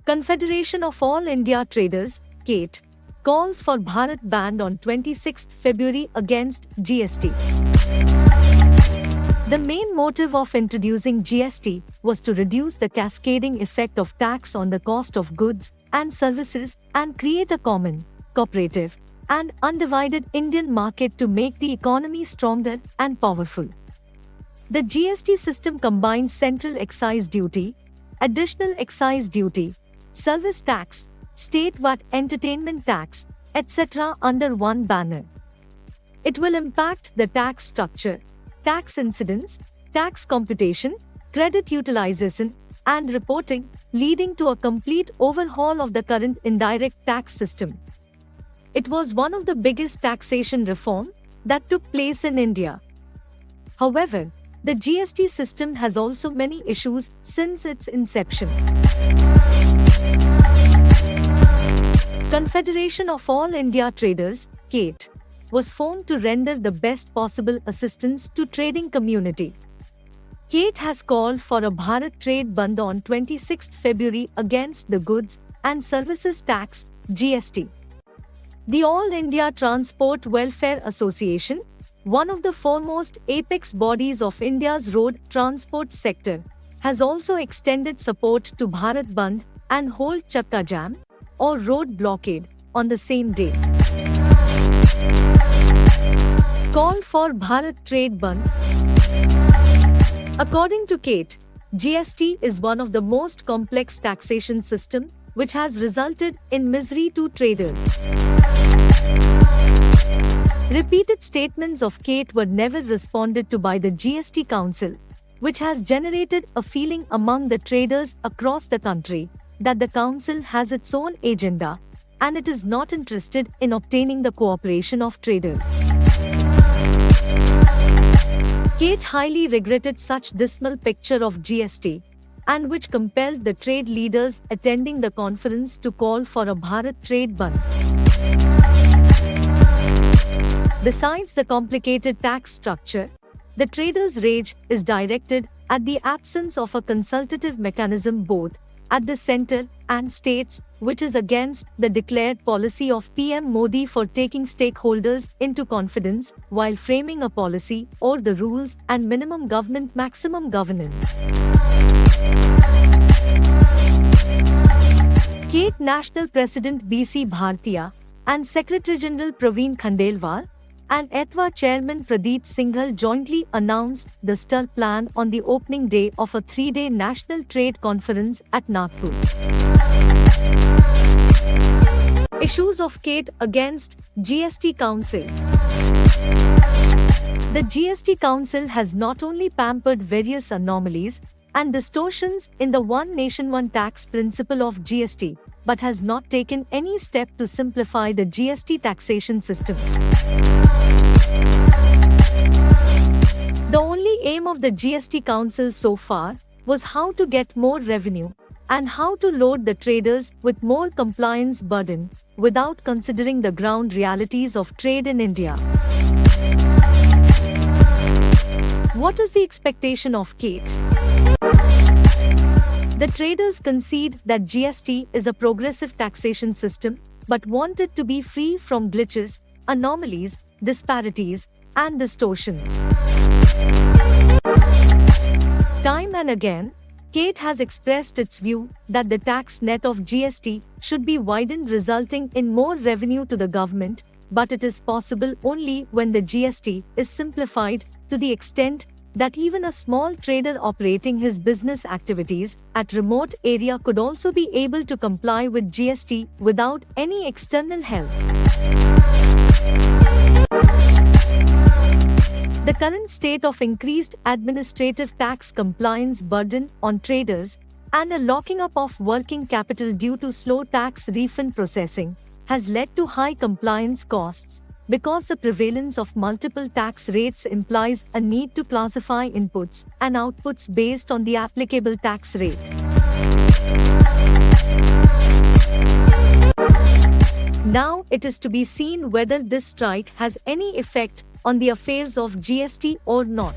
Confederation of All India Traders, CATE, calls for Bharat ban on 26 February against GST. The main motive of introducing GST was to reduce the cascading effect of tax on the cost of goods and services and create a common, cooperative, and undivided Indian market to make the economy stronger and powerful. The GST system combines central excise duty, additional excise duty, service tax, state VAT, entertainment tax, etc. under one banner. It will impact the tax structure, tax incidence, tax computation, credit utilization, and reporting, leading to a complete overhaul of the current indirect tax system. It was one of the biggest taxation reform that took place in India. However, the GST system has also many issues since its inception. Confederation of All India Traders, CATE, was formed to render the best possible assistance to trading community. CATE has called for a Bharat trade band on 26 February against the Goods and Services Tax, GST. The All India Transport Welfare Association, one of the foremost apex bodies of India's road transport sector, has also extended support to Bharat Bandh and hold Chakka Jam, or road blockade, on the same day. Call for Bharat Trade Band. According to CATE, GST is one of the most complex taxation system which has resulted in misery to traders. Repeated statements of CATE were never responded to by the GST Council, which has generated a feeling among the traders across the country that the council has its own agenda and it is not interested in obtaining the cooperation of traders. CATE highly regretted such dismal picture of GST, and which compelled the trade leaders attending the conference to call for a Bharat trade band. Besides the complicated tax structure, the traders' rage is directed at the absence of a consultative mechanism both at the centre and states, which is against the declared policy of PM Modi for taking stakeholders into confidence while framing a policy or the rules and minimum government maximum governance. CATE National President B.C. Bhartiya and Secretary General Praveen Khandelwal and ETWA Chairman Pradeep Singhal jointly announced the STAR plan on the opening day of a 3-day National Trade Conference at Nagpur. Issues of CATE against GST Council. The GST Council has not only pampered various anomalies and distortions in the one nation one tax principle of GST, but has not taken any step to simplify the GST taxation system. The only aim of the GST Council so far was how to get more revenue and how to load the traders with more compliance burden without considering the ground realities of trade in India. What is the expectation of CATE? The traders concede that GST is a progressive taxation system but want it to be free from glitches, anomalies, disparities, and distortions. Time and again, CATE has expressed its view that the tax net of GST should be widened, resulting in more revenue to the government, but it is possible only when the GST is simplified to the extent that even a small trader operating his business activities at remote area could also be able to comply with GST without any external help. The current state of increased administrative tax compliance burden on traders and a locking up of working capital due to slow tax refund processing has led to high compliance costs, because the prevalence of multiple tax rates implies a need to classify inputs and outputs based on the applicable tax rate. Now it is to be seen whether this strike has any effect on the affairs of GST or not.